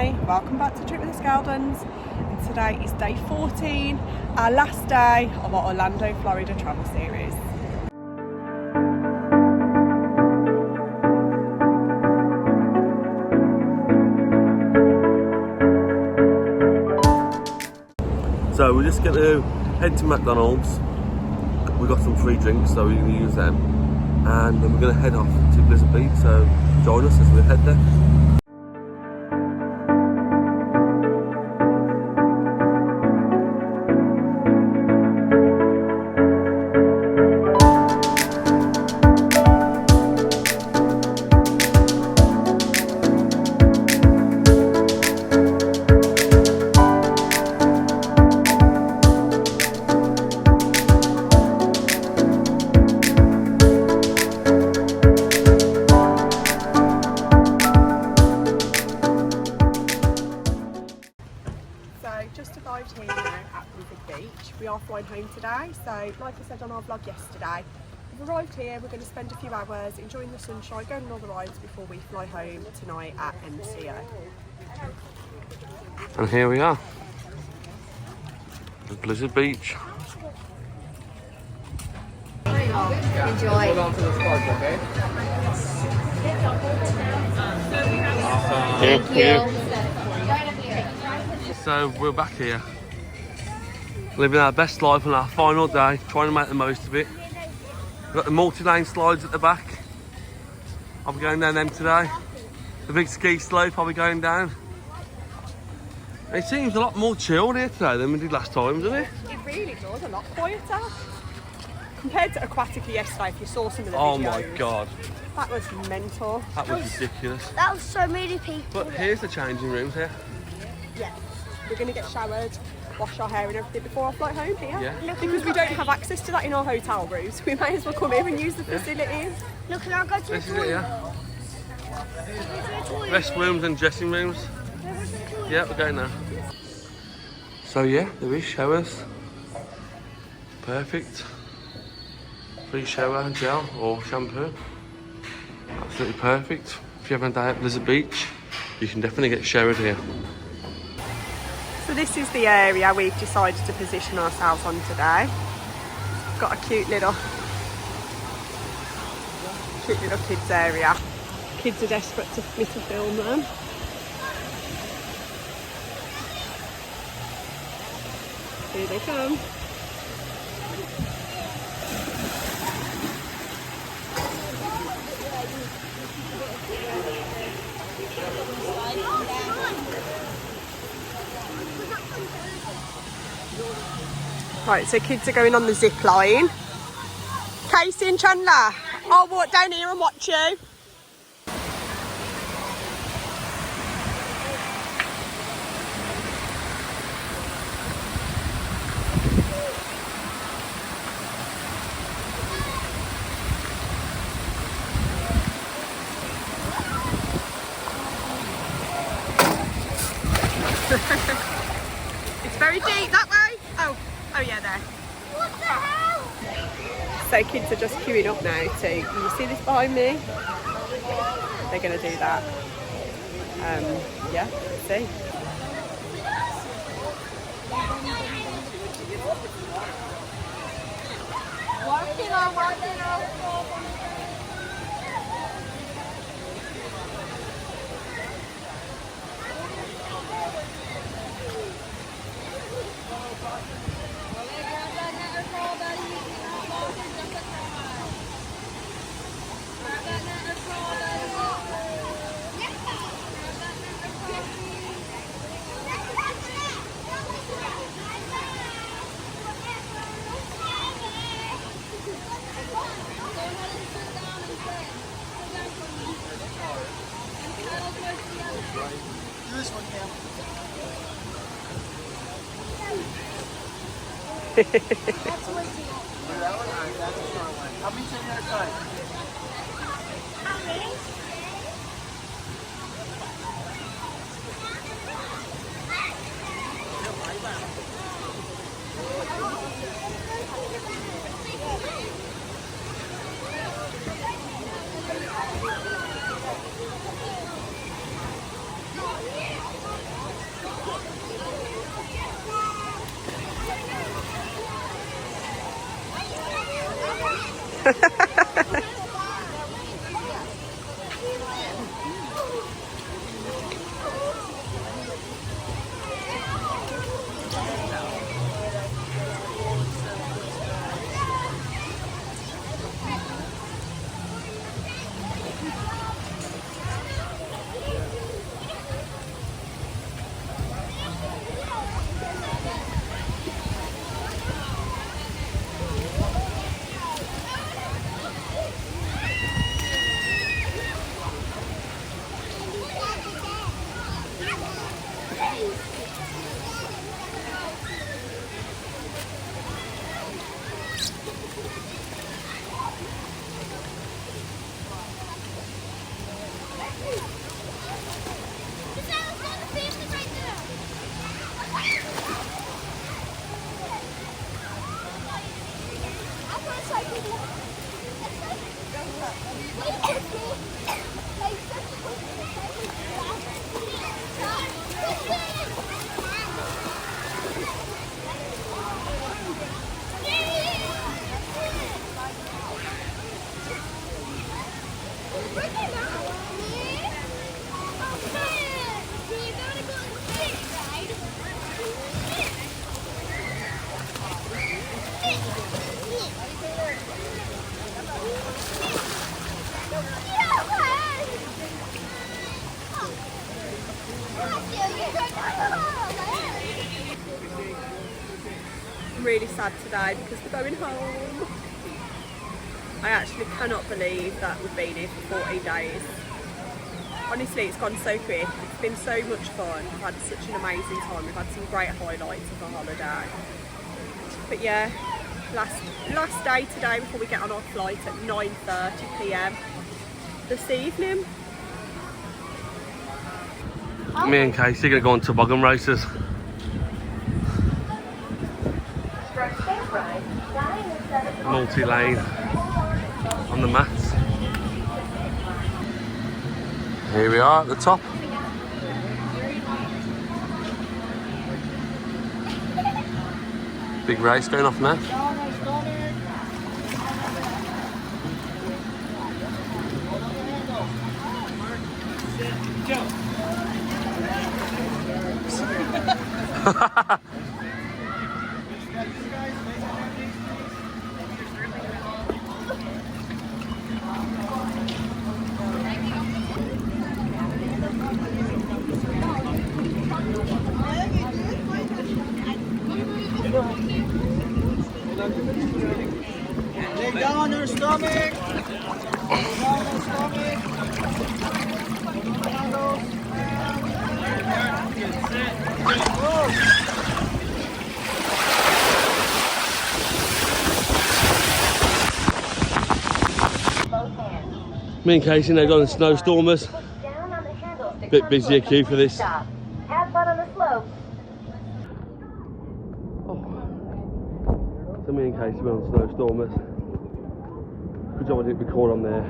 Amy. Welcome back to Trip with the Skeldons. And today is day 14, our last day of our Orlando, Florida travel series. So we're just going to head to McDonald's. We got some free drinks, so we're going to use them. And then we're going to head off to Blizzard Beach, so join us as we head there. Just arrived here now at Blizzard Beach. We are flying home today, so like I said on our vlog yesterday, we've arrived here, we're going to spend a few hours enjoying the sunshine, going on all the rides before we fly home tonight at MCO. And here we are, at Blizzard Beach. Enjoy. Hold on to the spark, okay? Thank you. So we're back here, living our best life on our final day, trying to make the most of it. We've got the multi-lane slides at the back. I'll be going down them today. The big ski slope I'll be going down. It seems a lot more chilled here today than we did last time, doesn't it? It really does, a lot quieter. Compared to Aquatica yesterday, if you saw some of the videos. Oh my god. That was mental. That was ridiculous. That was so many people. But here's the changing rooms here. Yeah. We're going to get showered, wash our hair and everything before our flight home here. Yeah. Because we don't have access to that in our hotel rooms. We may as well come here and use the facilities. Look, and I'll go to the This is it, toilet. yeah. Toilet. Restrooms and dressing rooms. Yeah, we're going now. So yeah, there is showers. Perfect. Free shower, gel or shampoo. Absolutely perfect. If you have a day at Blizzard Beach, you can definitely get showered here. So this is the area we've decided to position ourselves on today. Got a cute little kids area. Kids are desperate for me to film them. Here they come. Right, so kids are going on the zip line. Casey and Chandler, I'll walk down here and watch you. It's very deep, that way. Oh yeah, there. What the hell? So kids are just queuing up now too. Can you see this behind me? They're going to do that. Yeah, let's see. How many on the other side? How many? I'm really sad today because we're going home. I actually cannot believe that we've been here for 14 days. Honestly, it's gone so quick. It's been so much fun. We've had such an amazing time. We've had some great highlights of our holiday. But yeah, last day today before we get on our flight at 9:30 p.m. this evening. Me and Casey are going to go on Toboggan Racers. Multi-lane on the mats. Here we are at the top. Big race going off now. Leg down on your stomach. Leg down on your stomach. Me and Casey now going to snowstormers. Bit busier queue for this. Have fun on the slopes. So me and Casey went on snowstormers. Good job I didn't record on there.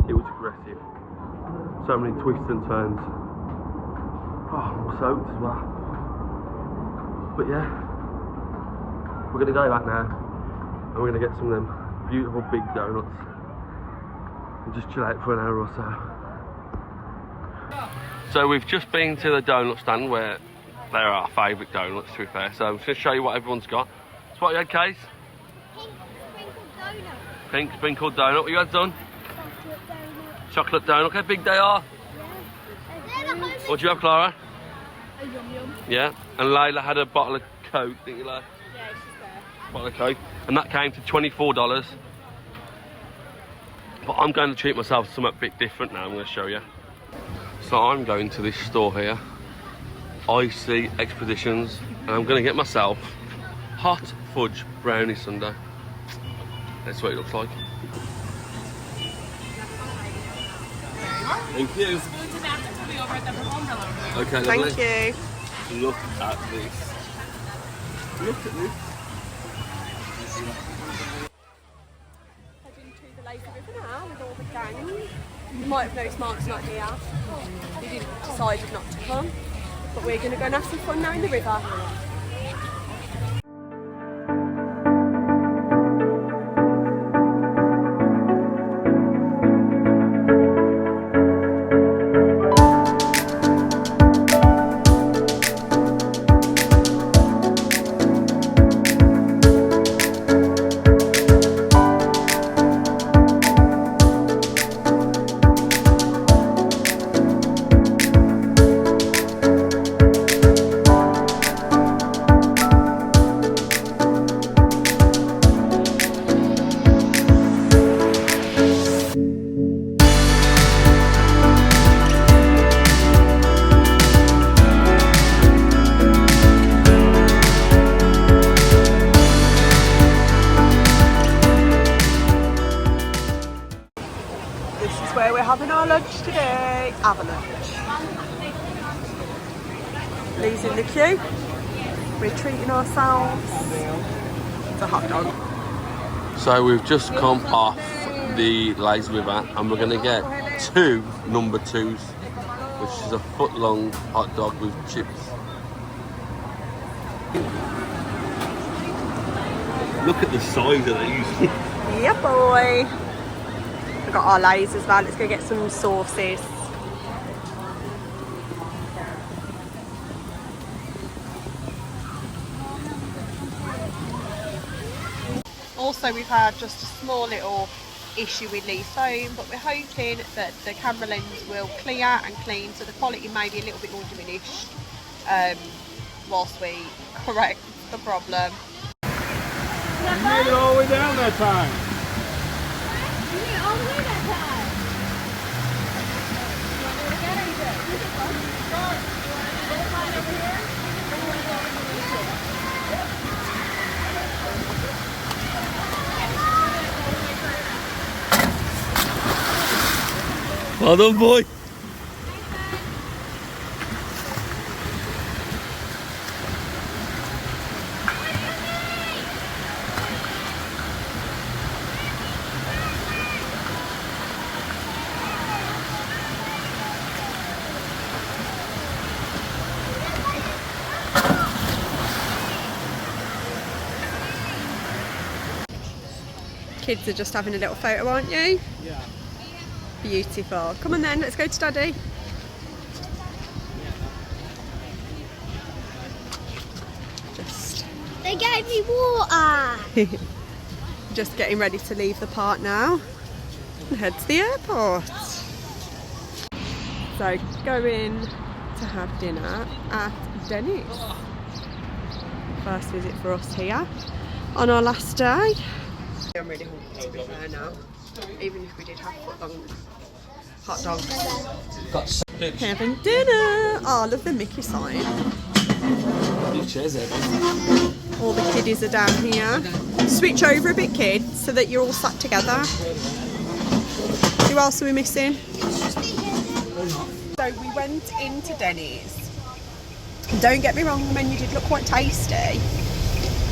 It was aggressive. So many twists and turns. Oh, I'm soaked as well. But yeah, we're gonna go back now and we're gonna get some of them beautiful big donuts and just chill out for an hour or so. So we've just been to the donut stand where they're our favourite donuts, to be fair. So I'm just gonna show you what everyone's got. So what you had, Case? Pink sprinkled donut. What you had, son? Chocolate donut. Look how big they are. What do you have, Clara? A yum yum. Yeah. And Layla had a bottle of Coke, didn't you, Layla? Yeah, she's there. Bottle of Coke. And that came to $24. But I'm going to treat myself to something a bit different now. I'm going to show you. So I'm going to this store here, Icy Expeditions, and I'm going to get myself hot fudge brownie sundae. That's what it looks like. Thank you. Okay, lovely. Thank you. Look at this. Look at this. Heading to the lazy river now with all the gang. You might have noticed Mark's not here. He decided not to come. But we're going to go and have some fun now in the river. lunch today. Have a lunch. Lee's in the queue. We're treating ourselves to a hot dog. So we've just come off the Lazy River and we're going to get 2 number 2s, which is a foot-long hot dog with chips. Look at the size of these. Yeah, boy. We've got our Lays as well. Let's go get some sauces. Also, we've had just a small little issue with Lee's phone, but we're hoping that the camera lens will clear and clean, so the quality may be a little bit more diminished whilst we correct the problem. You made it all the way down that time. You made it all the way that time. Well done, boy. Kids are just having a little photo, aren't you? Yeah. Beautiful. Come on then, let's go to Daddy. Just They gave me water. just getting ready to leave the park now and head to the airport. So going to have dinner at Denny's. First visit for us here on our last day. I'm really hungry to be fair now, even if we did have foot-long hot dogs. Having dinner! Oh, I love the Mickey sign. All the kiddies are down here. Switch over a bit, kids, so that you're all sat together. Who else are we missing? So we went into Denny's. Don't get me wrong, the menu did look quite tasty,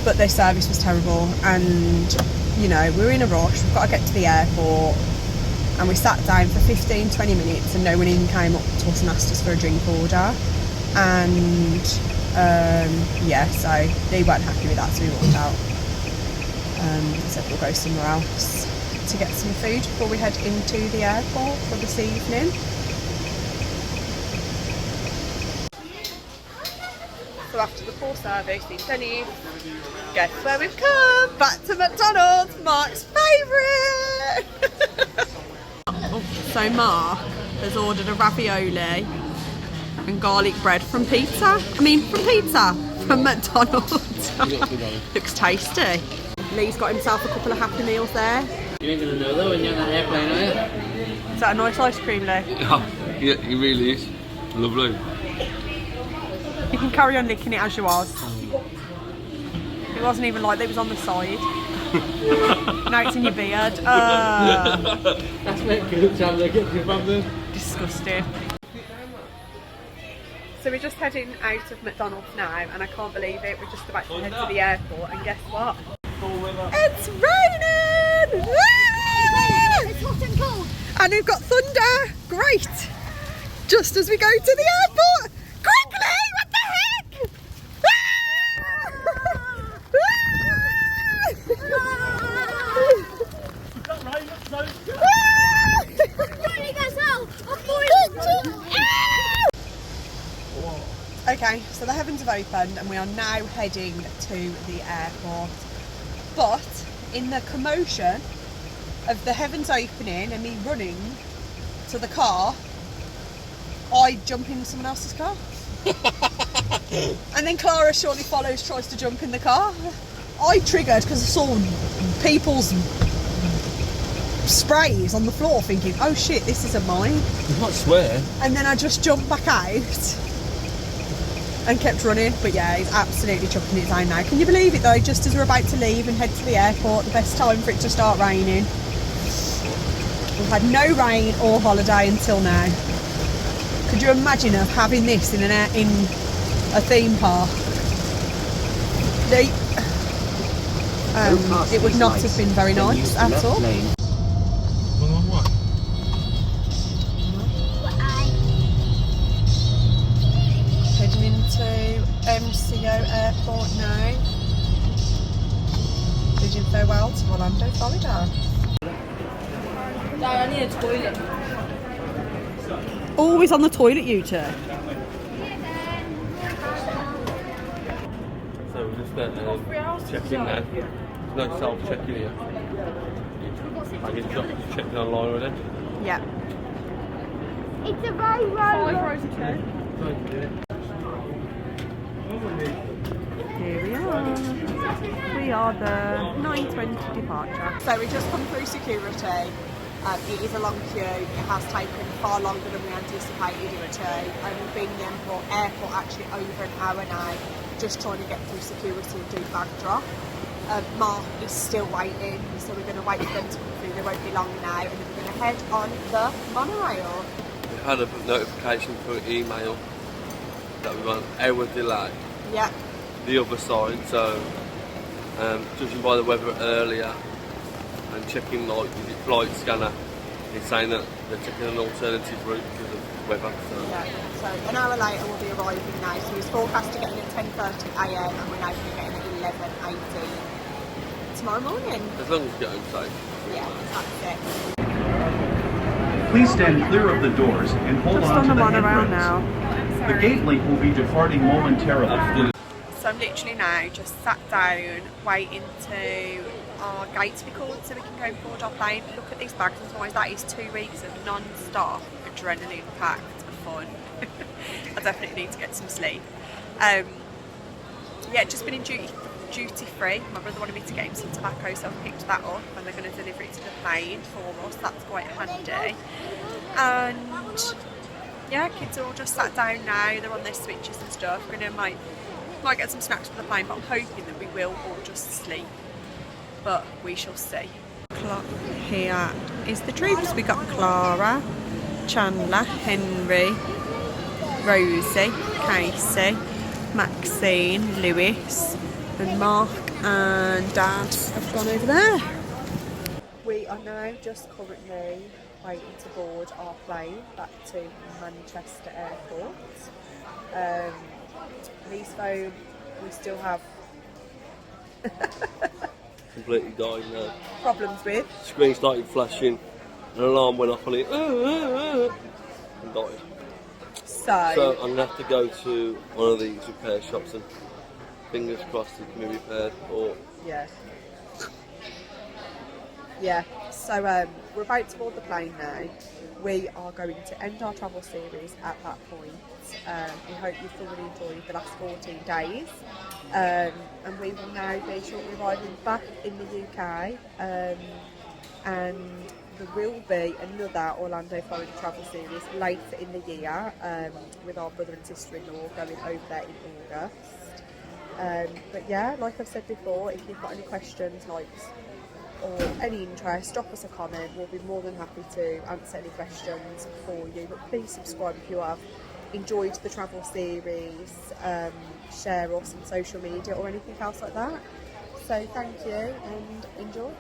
but their service was terrible, and you know, we were in a rush, we've got to get to the airport, and we sat down for 15-20 minutes and no one even came up to us and asked us for a drink order, and yeah, so they weren't happy with that, so we walked out. Said we'll go somewhere else to get some food before we head into the airport for this evening. So after the full service in Denny's, guess where we've come? Back to McDonald's, Mark's favourite! So Mark has ordered a ravioli and garlic bread from McDonald's. Looks tasty. Lee's got himself a couple of Happy Meals there. You ain't gonna know though when you're on that airplane, are you? Is that a nice ice cream, Lee? Yeah, it really is. Lovely. You can carry on licking it as you was. It wasn't even like it was on the side. Now it's in your beard. That's meant good time to get you from them. Disgusting. So we're just heading out of McDonald's now, and I can't believe it. We're just about to head to the airport, and guess what? It's raining! It's hot and cold. And we've got thunder. Great. Just as we go to the airport. Quickly! What the heck? Okay, so the heavens have opened and we are now heading to the airport. But in the commotion of the heavens opening and me running to the car, I jump in someone else's car. And then Clara shortly follows, tries to jump in the car. I triggered because I saw people's sprays on the floor thinking, oh shit, this isn't mine. You might swear. And then I just jumped back out and kept running. But yeah, he's absolutely chucking it down now. Can you believe it though? Just as we're about to leave and head to the airport, the best time for it to start raining. We've had no rain or holiday until now. Could you imagine of having this in a theme park? It would not have been very nice at all. Heading into MCO Airport now. Bidding farewell to Orlando, Florida. Dad, I need a toilet. Always on the toilet, you two. So we're just checking now. There's no self-checking here. I get just checking online already. Yeah. It's a railroad. 5 rows of 2. Here we are. We are the 9:20 departure. So we just come through security. It is a long queue. It has taken far longer than we anticipated it to. And we've been in the airport actually over an hour now, just trying to get through security and do bag drop. Mark is still waiting, so we're going to wait for them to come through. They won't be long now, and then we're going to head on the monorail. We had a notification through email that we got an hour delay. Yeah. The other side, so judging by the weather earlier and checking like the flight scanner, it's saying that they're taking an alternative route because of weather. So. Yeah. So an hour later we'll be arriving now. So he's forecast to get in at 10:30 AM and we're now going to get in at 11:18 tomorrow morning. As long as we get home safe. Yeah, that's it. Please stand clear of the doors and hold Just on on to the the monorail handrails. now. The gate link will be departing momentarily. So I'm literally now just sat down waiting to our gate to be called so we can go and board our plane. Look at these bags and size. That is 2 weeks of non-stop adrenaline packed fun. I definitely need to get some sleep. Yeah, just been in duty free. My brother wanted me to get him some tobacco, so I picked that up and they're going to deliver it to the plane for us. That's quite handy. And yeah, kids are all just sat down now. They're on their switches and stuff. We're going to might get some snacks for the plane, but I'm hoping that we will all just sleep. But we shall see. Here is the troops. We got Clara, Chandler, Henry, Rosie, Casey, Maxine, Lewis, and Mark and Dad have gone over there. We are now just currently waiting to board our plane back to Manchester Airport. Heathrow, we still have Completely died now. problems with. Screen started flashing, an alarm went off on it, and died. So I'm going to have to go to one of these repair shops and fingers crossed it can be repaired. Or Yeah. Yeah. So we're about to board the plane now. We are going to end our travel series at that point. We hope you've thoroughly enjoyed the last 14 days. And we will now be shortly arriving back in the UK. And there will be another Orlando, Florida travel series later in the year with our brother and sister-in-law going over there in August. But yeah, like I've said before, if you've got any questions, likes, or any interest, drop us a comment. We'll be more than happy to answer any questions for you. But please subscribe if you have enjoyed the travel series, share us on social media or anything else like that. So thank you and enjoy.